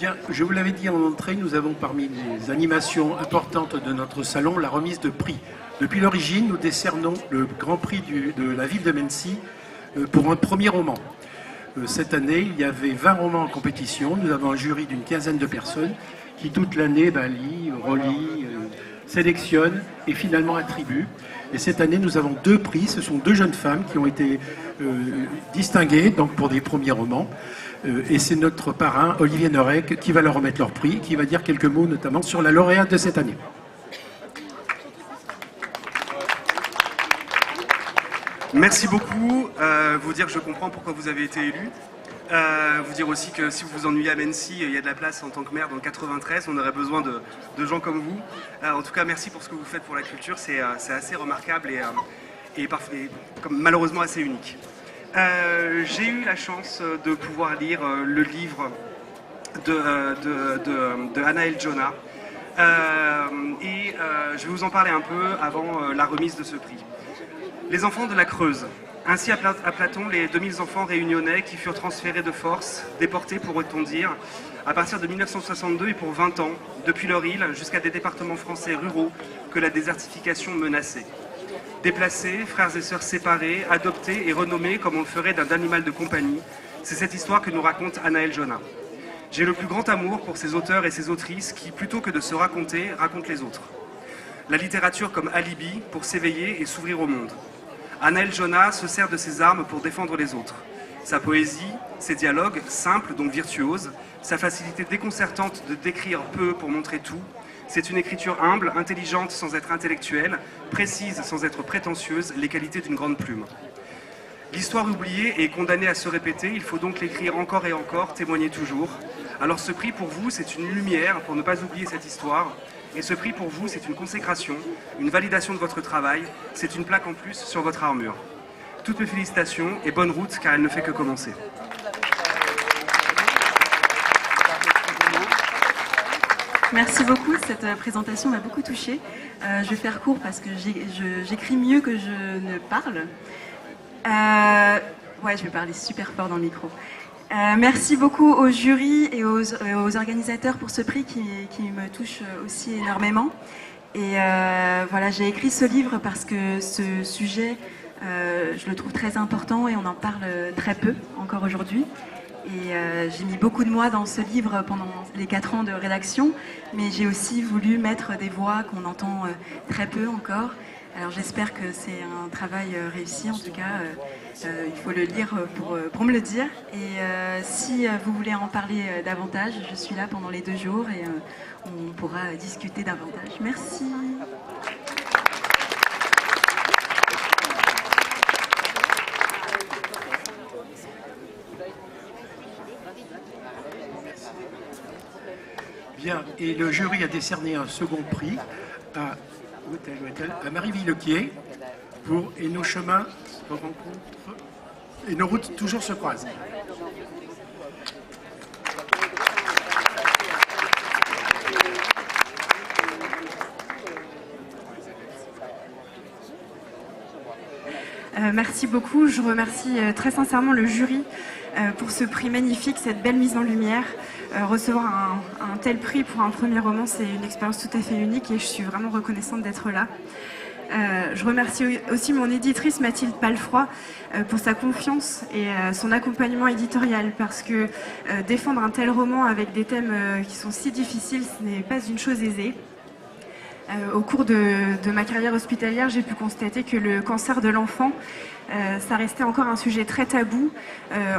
Bien, je vous l'avais dit en entrée, nous avons parmi les animations importantes de notre salon la remise de prix. Depuis l'origine, nous décernons le Grand Prix de la ville de Mennecy pour un premier roman. Cette année, il y avait 20 romans en compétition. Nous avons un jury d'une quinzaine de personnes qui toute l'année lit, relit, sélectionne et finalement attribue. Et cette année, nous avons 2 prix. Ce sont 2 jeunes femmes qui ont été distinguées donc pour des premiers romans. Et c'est notre parrain, Olivier Norek, qui va leur remettre leur prix, qui va dire quelques mots notamment sur la lauréate de cette année. Merci beaucoup. Vous dire que je comprends pourquoi vous avez été élu. Vous dire aussi que si vous vous ennuyez à Mennecy, il y a de la place en tant que maire dans le 93. On aurait besoin de gens comme vous. En tout cas, merci pour ce que vous faites pour la culture. C'est assez remarquable et comme malheureusement assez unique. J'ai eu la chance de pouvoir lire le livre de Anaël Jonah. Je vais vous en parler un peu avant la remise de ce prix. Les enfants de la Creuse. Ainsi appela-t-on les 2000 enfants réunionnais qui furent transférés de force, déportés pourrait-on dire, à partir de 1962 et pour 20 ans, depuis leur île jusqu'à des départements français ruraux que la désertification menaçait. Déplacés, frères et sœurs séparés, adoptés et renommés comme on le ferait d'un animal de compagnie, c'est cette histoire que nous raconte Anaël Jonah. J'ai le plus grand amour pour ces auteurs et ces autrices qui, plutôt que de se raconter, racontent les autres. La littérature comme alibi pour s'éveiller et s'ouvrir au monde. Anaël Jonah se sert de ses armes pour défendre les autres. Sa poésie, ses dialogues, simples donc virtuoses, sa facilité déconcertante de décrire peu pour montrer tout, c'est une écriture humble, intelligente sans être intellectuelle, précise sans être prétentieuse, les qualités d'une grande plume. L'histoire oubliée est condamnée à se répéter, il faut donc l'écrire encore et encore, témoigner toujours. Alors ce prix pour vous, c'est une lumière pour ne pas oublier cette histoire. Et ce prix pour vous, c'est une consécration, une validation de votre travail, c'est une plaque en plus sur votre armure. Toutes mes félicitations et bonne route car elle ne fait que commencer. Merci beaucoup, cette présentation m'a beaucoup touchée. Je vais faire court parce que j'écris mieux que je ne parle. Ouais, je vais parler super fort dans le micro. Merci beaucoup au jury et aux organisateurs pour ce prix qui me touche aussi énormément. Et voilà, j'ai écrit ce livre parce que ce sujet, je le trouve très important et on en parle très peu encore aujourd'hui. Et j'ai mis beaucoup de moi dans ce livre pendant les 4 ans de rédaction, mais j'ai aussi voulu mettre des voix qu'on entend très peu encore. Alors j'espère que c'est un travail réussi, en tout cas il faut le lire pour me le dire. Et si vous voulez en parler davantage, je suis là pendant les 2 jours et on pourra discuter davantage. Merci. Bien, et le jury a décerné un second prix à Marie Villequier pour « Et nos chemins se rencontrent et nos routes toujours se croisent ». Merci beaucoup. Je remercie très sincèrement le jury pour ce prix magnifique, cette belle mise en lumière. Recevoir un tel prix pour un premier roman, c'est une expérience tout à fait unique et je suis vraiment reconnaissante d'être là. Je remercie aussi mon éditrice Mathilde Palfroy pour sa confiance et son accompagnement éditorial parce que défendre un tel roman avec des thèmes qui sont si difficiles, ce n'est pas une chose aisée. Au cours de ma carrière hospitalière, j'ai pu constater que le cancer de l'enfant, ça restait encore un sujet très tabou,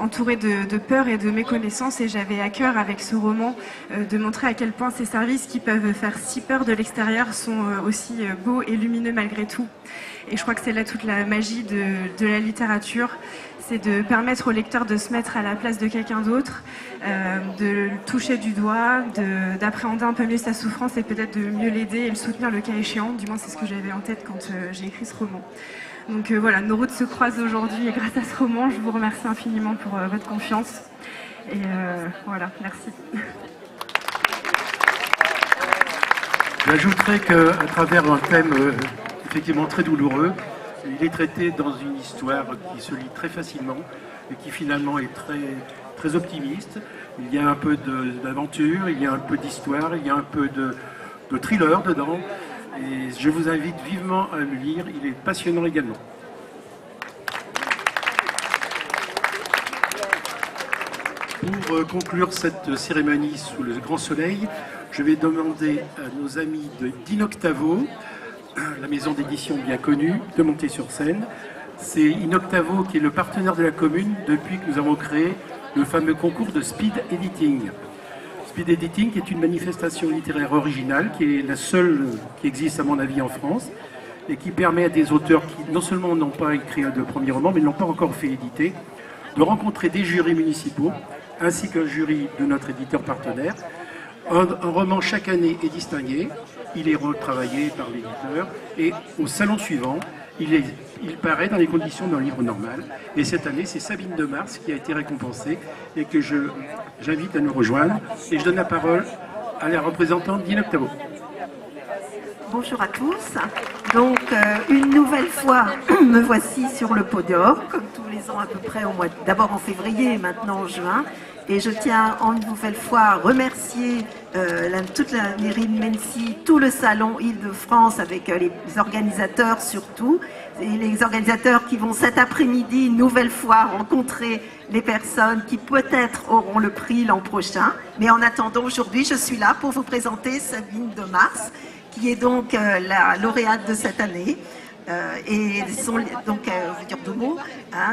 entouré de peur et de méconnaissance, et j'avais à cœur avec ce roman de montrer à quel point ces services qui peuvent faire si peur de l'extérieur sont aussi beaux et lumineux malgré tout. Et je crois que c'est là toute la magie de la littérature, c'est de permettre au lecteur de se mettre à la place de quelqu'un d'autre, de le toucher du doigt, d'appréhender un peu mieux sa souffrance et peut-être de mieux l'aider et le soutenir le cas échéant. Du moins c'est ce que j'avais en tête quand j'ai écrit ce roman. Donc voilà, nos routes se croisent aujourd'hui et grâce à ce roman, je vous remercie infiniment pour votre confiance. Et voilà, merci. J'ajouterais qu'à travers un thème effectivement très douloureux, il est traité dans une histoire qui se lit très facilement et qui finalement est très très optimiste. Il y a un peu d'aventure, il y a un peu d'histoire, il y a un peu de thriller dedans. Et je vous invite vivement à le lire, il est passionnant également. Pour conclure cette cérémonie sous le grand soleil, je vais demander à nos amis d'Inoctavo, la maison d'édition bien connue, de monter sur scène. C'est Inoctavo qui est le partenaire de la commune depuis que nous avons créé le fameux concours de Speed Editing. Speed Editing est une manifestation littéraire originale qui est la seule qui existe à mon avis en France et qui permet à des auteurs qui non seulement n'ont pas écrit de premier roman mais ne l'ont pas encore fait éditer, de rencontrer des jurys municipaux ainsi qu'un jury de notre éditeur partenaire. Un roman chaque année est distingué, il est retravaillé par l'éditeur et au salon suivant, il paraît dans les conditions d'un livre normal. Et cette année, c'est Sabine de Mars qui a été récompensée et que j'invite à nous rejoindre. Et je donne la parole à la représentante d'Inoctavo. Bonjour à tous. Donc, une nouvelle fois, me voici sur le podium, comme tous les ans à peu près, d'abord en février et maintenant en juin. Et je tiens en une nouvelle fois à remercier toute la mairie de Mennecy, tout le salon Île-de-France avec les organisateurs surtout, et les organisateurs qui vont cet après-midi une nouvelle fois rencontrer les personnes qui peut-être auront le prix l'an prochain. Mais en attendant, aujourd'hui, je suis là pour vous présenter Sabine de Mars, qui est donc la lauréate de cette année. Donc, je vais dire deux mots.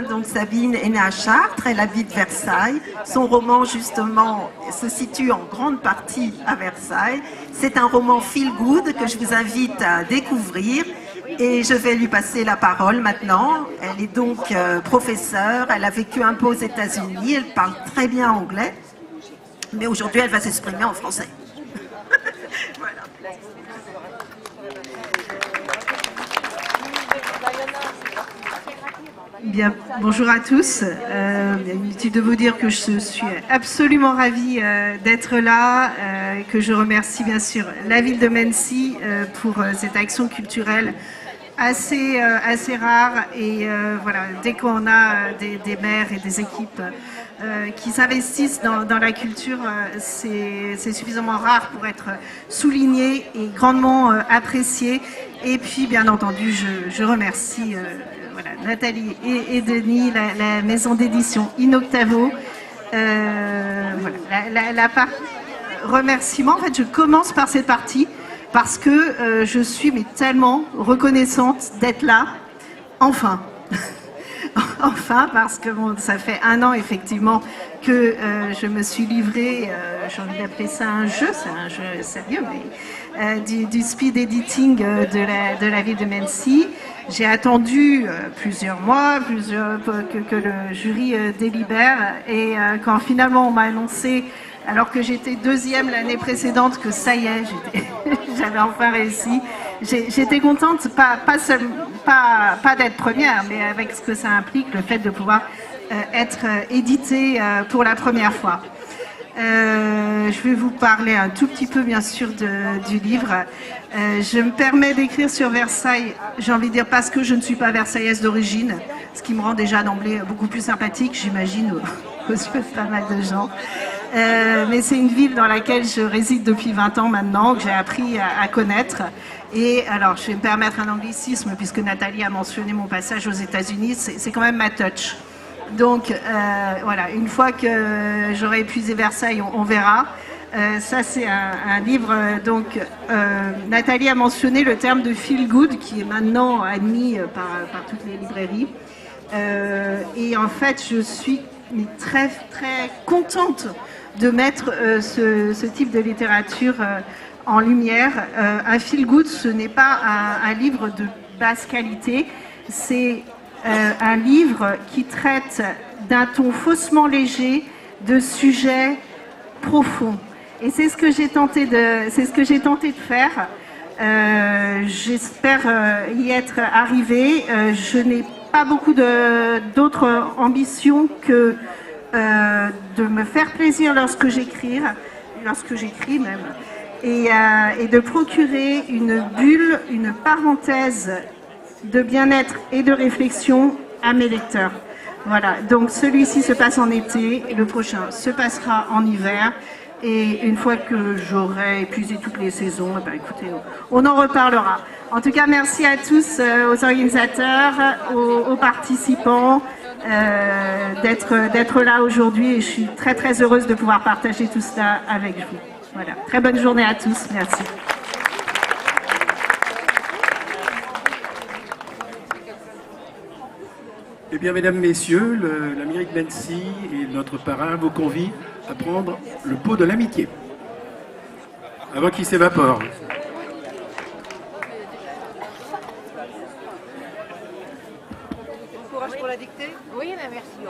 Donc, Sabine est née à Chartres, elle habite Versailles. Son roman, justement, se situe en grande partie à Versailles. C'est un roman feel good que je vous invite à découvrir. Et je vais lui passer la parole maintenant. Elle est donc professeure, elle a vécu un peu aux États-Unis, elle parle très bien anglais. Mais aujourd'hui, elle va s'exprimer en français. Voilà. Bien, bonjour à tous. Inutile de vous dire que je suis absolument ravie d'être là, que je remercie bien sûr la ville de Mennecy pour cette action culturelle assez rare. Et voilà, dès qu'on a des maires et des équipes qui s'investissent dans la culture, c'est suffisamment rare pour être souligné et grandement apprécié. Et puis, bien entendu, je remercie Nathalie et Denis, la maison d'édition Inoctavo. Voilà, la partie remerciement, en fait, je commence par cette partie parce que je suis tellement reconnaissante d'être là, enfin. Enfin, parce que bon, ça fait un an effectivement que je me suis livrée, j'ai envie d'appeler ça un jeu, c'est un jeu sérieux, mais du speed editing de la ville de Mennecy. J'ai attendu plusieurs mois que le jury délibère et quand finalement on m'a annoncé, alors que j'étais deuxième l'année précédente, que ça y est, j'avais enfin réussi. J'étais contente, pas d'être première, mais avec ce que ça implique, le fait de pouvoir être éditée pour la première fois. Je vais vous parler un tout petit peu, bien sûr, du livre. Je me permets d'écrire sur Versailles, j'ai envie de dire parce que je ne suis pas versaillaise d'origine, ce qui me rend déjà d'emblée beaucoup plus sympathique, j'imagine, aux yeux de pas mal de gens. Mais c'est une ville dans laquelle je réside depuis 20 ans maintenant, que j'ai appris à connaître. Et alors, je vais me permettre un anglicisme, puisque Nathalie a mentionné mon passage aux États-Unis, c'est quand même ma touch. Donc, voilà, une fois que j'aurai épuisé Versailles, on verra. Ça, c'est un livre, donc, Nathalie a mentionné le terme de feel good, qui est maintenant admis par toutes les librairies. Et en fait, je suis très, très contente de mettre ce type de littérature en lumière. Un feel good, ce n'est pas un livre de basse qualité, c'est un livre qui traite d'un ton faussement léger de sujets profonds. Et c'est ce que j'ai tenté de faire. J'espère y être arrivée. Je n'ai pas beaucoup d'autres ambitions que de me faire plaisir lorsque j'écris même, et de procurer une bulle, une parenthèse de bien-être et de réflexion à mes lecteurs. Voilà, donc celui-ci se passe en été, le prochain se passera en hiver. Et une fois que j'aurai épuisé toutes les saisons, eh ben, écoutez, on en reparlera. En tout cas, merci à tous, aux organisateurs, aux participants, d'être là aujourd'hui. Et je suis très très heureuse de pouvoir partager tout cela avec vous. Voilà, très bonne journée à tous. Merci. Eh bien, mesdames, messieurs, la mairie de Mency et notre parrain vous convient à prendre le pot de l'amitié avant qu'il s'évapore.